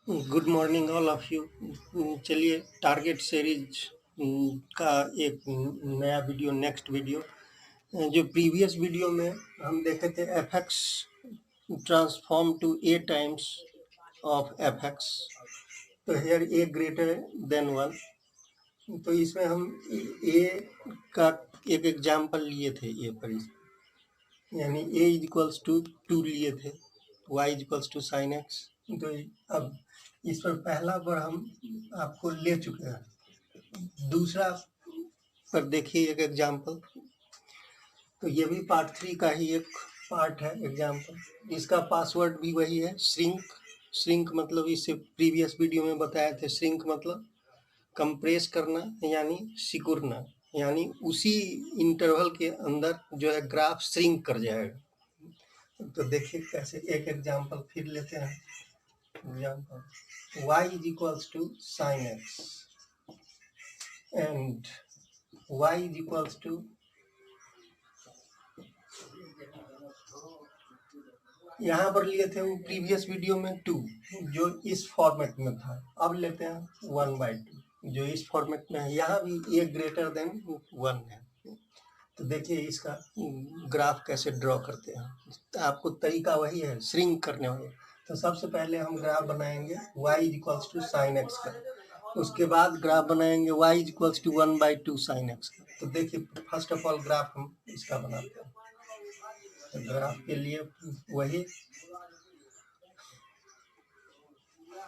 Good morning all of you. चलिए target series का एक नया वीडियो, नेक्स्ट वीडियो। जो प्रीवियस वीडियो में हम देखे थे f x transform to a times of f x, तो here a greater than one. तो इसमें हम ए का एक एग्जाम्पल लिए थे ए पर, यानी ए इज इक्वल्स टू 2 लिए थे, y is equals to sine x. तो अब इस पर पहला पर हम आपको ले चुके हैं। दूसरा पर देखिए एक एग्जाम्पल। तो ये भी पार्ट 3 का ही एक पार्ट है एग्जाम्पल। इसका पासवर्ड भी वही है, श्रिंक। श्रिंक मतलब इससे प्रीवियस वीडियो में बताए थे, श्रिंक मतलब कंप्रेस करना यानी सिकुड़ना, यानी उसी इंटरवल के अंदर जो है ग्राफ श्रिंक कर जाएगा। तो देखिए कैसे, एक एग्जाम्पल फिर लेते हैं। Example y is equals to sin x and y is equals to यहाँ पर लिए थे वो प्रीवियस वीडियो में 2, जो इस फॉर्मेट में था। अब लेते हैं 1/2 जो इस फॉर्मेट में है। यहाँ भी a ग्रेटर देन 1 है। तो देखिए इसका ग्राफ कैसे ड्रॉ करते हैं। तो आपको तरीका वही है, श्रिंक करने वाला। तो सबसे पहले हम ग्राफ बनाएंगे y is equals to sine x का, उसके बाद ग्राफ बनाएंगे y is equals to 1/2 sine x का। तो देखिए फर्स्ट ऑफ ऑल ग्राफ हम इसका बनाते हैं। तो ग्राफ के लिए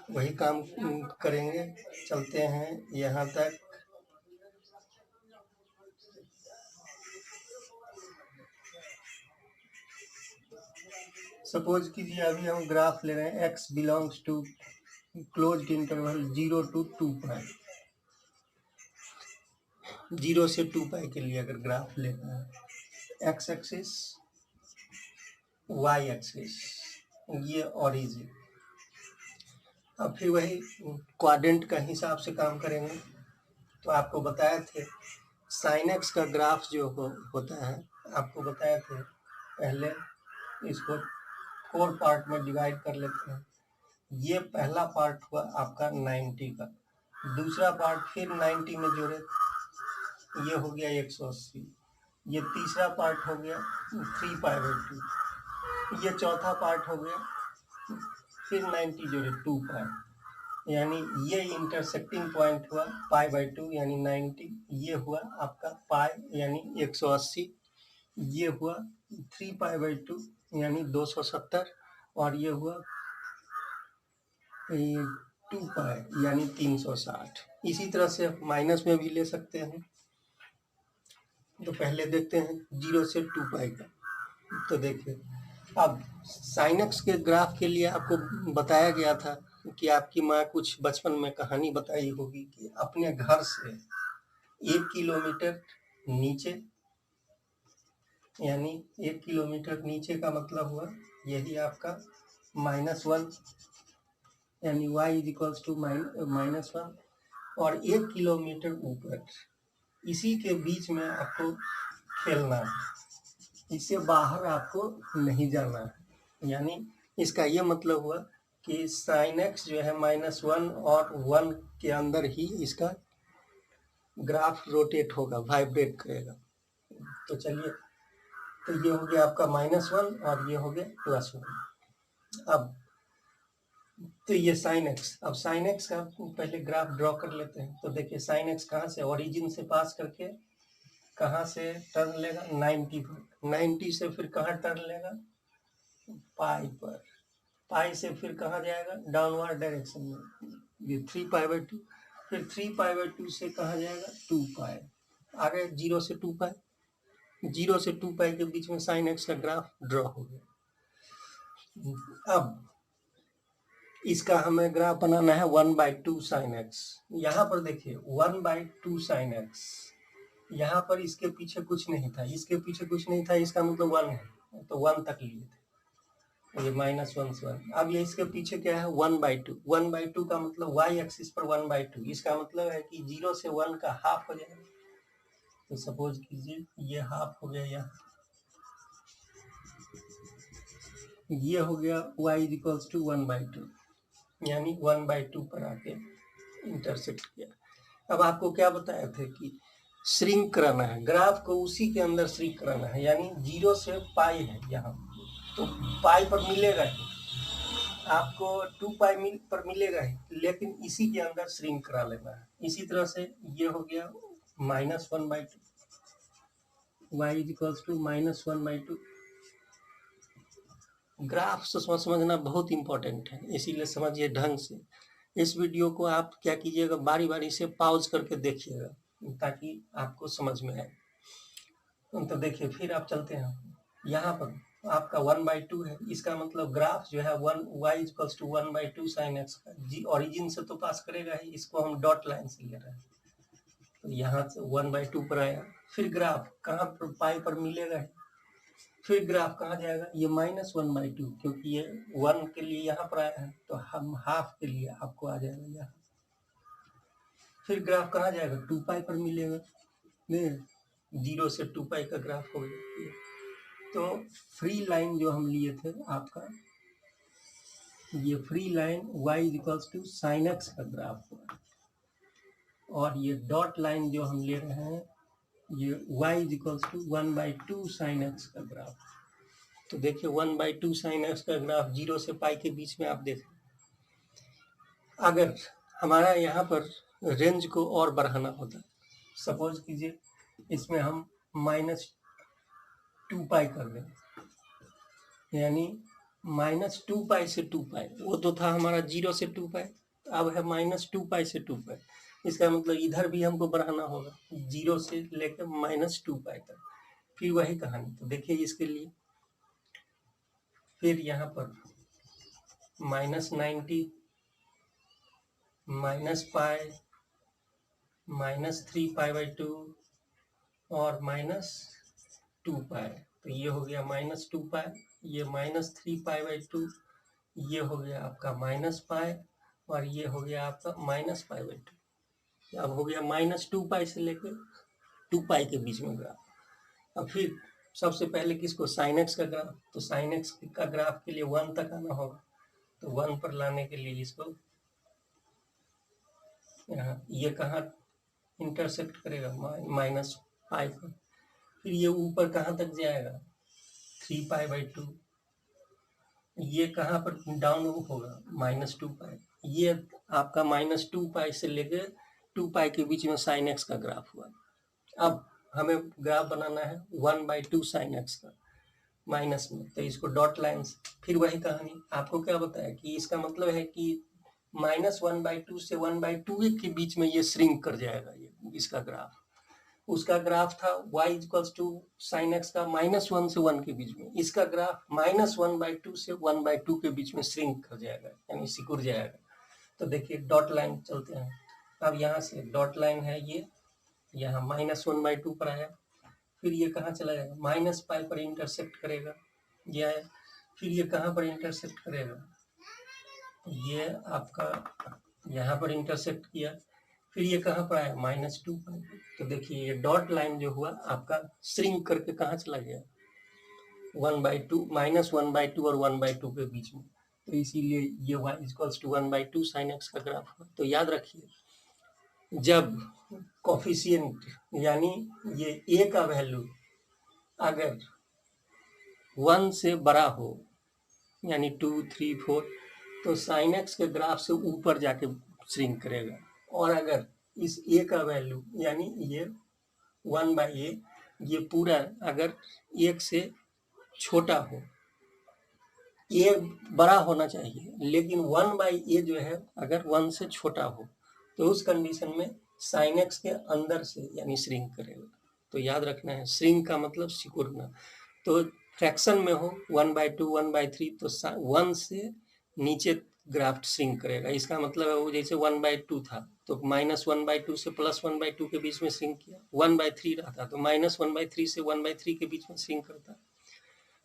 वही काम करेंगे। चलते हैं यहाँ तक। सपोज कीजिए अभी हम ग्राफ ले रहे हैं x belongs to closed interval 0 to 2 pi. 0 से 2 पाई के लिए अगर ग्राफ लेना है, x एक्सिस y एक्सिस, ये ओरिजिन। अब फिर वही क्वाड्रेंट का हिसाब से काम करेंगे। तो आपको बताए थे साइन एक्स का ग्राफ जो होता है, आपको बताए थे पहले इसको 4 पार्ट में डिवाइड कर लेते हैं। ये पहला पार्ट हुआ आपका 90 का, दूसरा पार्ट फिर 90 में जोड़े, ये हो गया 180। ये तीसरा पार्ट हो गया 3π/2। ये चौथा पार्ट हो गया फिर 90 जोड़े 2 पाई, यानी ये इंटरसेक्टिंग पॉइंट हुआ π/2 यानी 90। ये हुआ आपका पाई यानी 180। ये हुआ 3π/2 यानी 270, और ये हुआ 2 पाई यानी 360। इसी तरह से माइनस में भी ले सकते हैं। तो पहले देखते हैं 0 से 2 पाई का। तो देखिए अब साइन एक्स के ग्राफ के लिए आपको बताया गया था कि आपकी माँ कुछ बचपन में कहानी बताई होगी कि अपने घर से 1 किलोमीटर नीचे, यानी 1 किलोमीटर नीचे का मतलब हुआ यही आपका -1, यानी y इज इक्वल्स टू -1, और 1 किलोमीटर ऊपर, इसी के बीच में आपको खेलना है, इससे बाहर आपको नहीं जाना है। यानी इसका ये मतलब हुआ कि साइन एक्स जो है -1 और 1 के अंदर ही इसका ग्राफ रोटेट होगा, वाइब्रेट करेगा। तो चलिए, तो ये हो गया आपका -1 और ये हो गया +1। अब तो ये साइन एक्स, अब साइन एक्स का पहले ग्राफ ड्रॉ कर लेते हैं। तो देखिए साइन एक्स कहाँ से, ओरिजिन से पास करके कहाँ से टर्न लेगा, 90 पर। 90 से फिर कहाँ टर्न लेगा, पाई पर। पाई से फिर कहाँ जाएगा, डाउनवर्ड डायरेक्शन में, ये 3π/2। फिर 3π/2 से कहाँ जाएगा, 2 पाई। आगे 0 से 2 पाई, 0 से 2 पाई के बीच में साइन एक्स का ग्राफ ड्रॉ हो गया। अब इसका हमें ग्राफ बनाना है 1/2 साइन एक्स। यहाँ पर देखिए 1/2 साइन एक्स, यहाँ पर इसके पीछे कुछ नहीं था, इसके पीछे कुछ नहीं था, इसका मतलब 1 है, तो 1 तक लिए थे, ये -1 से 1। अब ये इसके पीछे क्या है, 1/2। 1/2 का मतलब y एक्सिस पर 1/2, इसका मतलब है कि 0 से 1 का हाफ हो जाएगा। तो सपोज कीजिए ये हाफ हो गया, यहाँ ये हो गया y इज इक्वल्स टू 1/2। यानी 1/2 पर आके इंटरसेक्ट किया। अब आपको क्या बताया था कि श्रिंक कराना है, ग्राफ को उसी के अंदर श्रिंक कराना है, यानी 0 से पाई है यहाँ, तो पाई पर मिलेगा ही आपको, 2 पाई पर मिलेगा ही, लेकिन इसी के अंदर श्रिंक करा लेना है। इसी तरह से ये हो गया -1/2, y इक्वल्स टू -1/2। ग्राफ से समझना बहुत इंपॉर्टेंट है, इसीलिए समझिए ढंग से। इस वीडियो को आप क्या कीजिएगा, बारी बारी से पॉज करके देखिएगा ताकि आपको समझ में आए। तो देखिए फिर आप चलते हैं, यहाँ पर आपका 1/2 है, इसका मतलब ग्राफ जो है 1 y equals to 1/2 sin x का जी ओरिजिन से तो पास करेगा ही, इसको हम डॉट लाइन से ले रहे हैं, तो यहाँ से 1/2 पर आया। फिर ग्राफ कहाँ पर, पाई पर मिलेगा है, फिर ग्राफ कहाँ जाएगा, ये -1/2, क्योंकि ये 1 के लिए यहाँ पर आया है, तो हम हाफ के लिए आपको आ जाएगा यहाँ। फिर ग्राफ कहाँ जाएगा, 2 पाई पर मिलेगा, 0 से 2 पाई का ग्राफ हो गया। तो फ्री लाइन जो हम लिए थे आपका, ये free line y equals to sin x का ग्राफ हुआ, और ये डॉट लाइन जो हम ले रहे हैं ये y equals to 1/2 sin x का ग्राफ। तो देखिए 1/2 sin x का ग्राफ 0 से पाई के बीच में आप देखें। अगर हमारा यहाँ पर रेंज को और बढ़ाना होता, सपोज कीजिए इसमें हम -2 पाई कर दें, यानी -2 पाई से 2 पाई, वो तो था हमारा 0 से 2 पाई, अब है -2 पाई से 2 पाई। इसका मतलब इधर भी हमको बढ़ाना होगा 0 से लेकर -2 पाई तक, फिर वही कहानी। तो देखिए इसके लिए फिर यहाँ पर -90 -पाई -3 पाई/2 और -2 पाई, तो ये हो गया -2 पाई, ये -3 पाई/2, ये हो गया आपका -पाई, और ये हो गया आपका -पाई/2। अब हो गया -2 पाई से लेकर 2 पाई के बीच में ग्राफ। अब फिर सबसे पहले किसको, sin x का ग्राफ, तो sin x का ग्राफ के लिए 1 तक आना होगा, तो 1 पर लाने के लिए इसको यहाँ, ये कहाँ इंटरसेक्ट करेगा, -पाई पर, फिर ये ऊपर कहाँ तक जाएगा 3 पाई/2, ये कहाँ पर डाउन होगा -2 पाई, ये आपका -2 पाई से लेकर 2 पाई के बीच में sin x का ग्राफ हुआ। अब हमें ग्राफ बनाना है 1/2 sin x का माइनस में, तो इसको डॉट लाइन से, फिर वही कहानी। आपको क्या बताया कि इसका मतलब है कि -1/2 से 1/2 के बीच में ये श्रिंक कर जाएगा, ये इसका ग्राफ। उसका ग्राफ था y equals to sin x का -1 से 1 के बीच में, इसका ग्राफ -1/2 से 1/2 के बीच में श्रिंक कर जाएगा, यानी सिकुड़ जाएगा। तो देखिए डॉट लाइन चलते हैं, अब यहाँ से डॉट लाइन है, ये यहाँ -1/2 पर आया, फिर ये कहाँ चला जाएगा, -पाई पर इंटरसेक्ट करेगा, ये आया, फिर ये कहाँ पर इंटरसेक्ट करेगा, ये आपका यहाँ पर इंटरसेक्ट किया, फिर ये कहाँ पर आया -2 पाई। तो देखिए ये डॉट लाइन जो हुआ आपका श्रिंक करके कहाँ चला गया, 1/2 -1/2 और 1/2 के बीच में, तो इसीलिए ये y equals to 1/2 sin x का ग्राफ हुआ। तो याद रखिए, जब कोफिशिएंट यानी ये a का वैल्यू अगर 1 से बड़ा हो, यानी 2, 3, 4, तो sin x के ग्राफ से ऊपर जाके श्रिंक करेगा, और अगर इस a का वैल्यू यानी ये 1/a, ये पूरा अगर 1 से छोटा हो, a बड़ा होना चाहिए, लेकिन 1/a जो है अगर 1 से छोटा हो, तो उस कंडीशन में sin x के अंदर से यानी श्रिंक करेगा। तो याद रखना है, श्रिंक का मतलब सिकुड़ना। तो फ्रैक्शन में हो 1/2, 1/3, तो 1 से नीचे ग्राफ श्रिंक करेगा। इसका मतलब है वो जैसे 1/2 था तो -1/2 से +1/2 के बीच में श्रिंक किया, 1/3 रहता तो -1/3 से 1/3 के बीच में श्रिंक करता।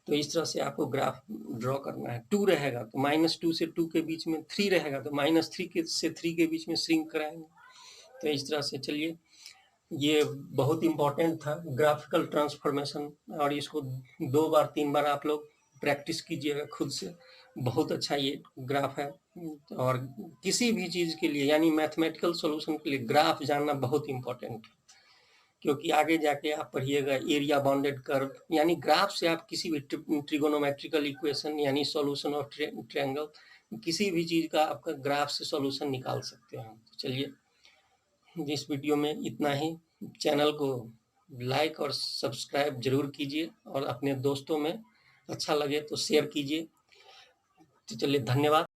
तो इस तरह से आपको ग्राफ ड्रॉ करना है। 2 रहेगा तो -2 से 2 के बीच में, 3 रहेगा तो -3 से 3 के बीच में श्रिंक कराएंगे। तो इस तरह से चलिए, ये बहुत इम्पोर्टेंट था ग्राफिकल ट्रांसफॉर्मेशन, और इसको 2 बार 3 बार आप लोग प्रैक्टिस कीजिएगा खुद से। बहुत अच्छा ये ग्राफ है, और किसी भी चीज़ के लिए यानी मैथमेटिकल सॉल्यूशन के लिए ग्राफ जानना बहुत इम्पोर्टेंट है, क्योंकि आगे जाके आप पढ़िएगा एरिया बाउंडेड कर्व, यानी ग्राफ से आप किसी भी ट्रिगोनोमेट्रिकल इक्वेशन यानी सॉल्यूशन ऑफ ट्रायंगल, किसी भी चीज़ का आपका ग्राफ से सॉल्यूशन निकाल सकते हैं। चलिए, इस वीडियो में इतना ही। चैनल को लाइक और सब्सक्राइब जरूर कीजिए और अपने दोस्तों में अच्छा लगे तो शेयर कीजिए। तो चलिए, धन्यवाद।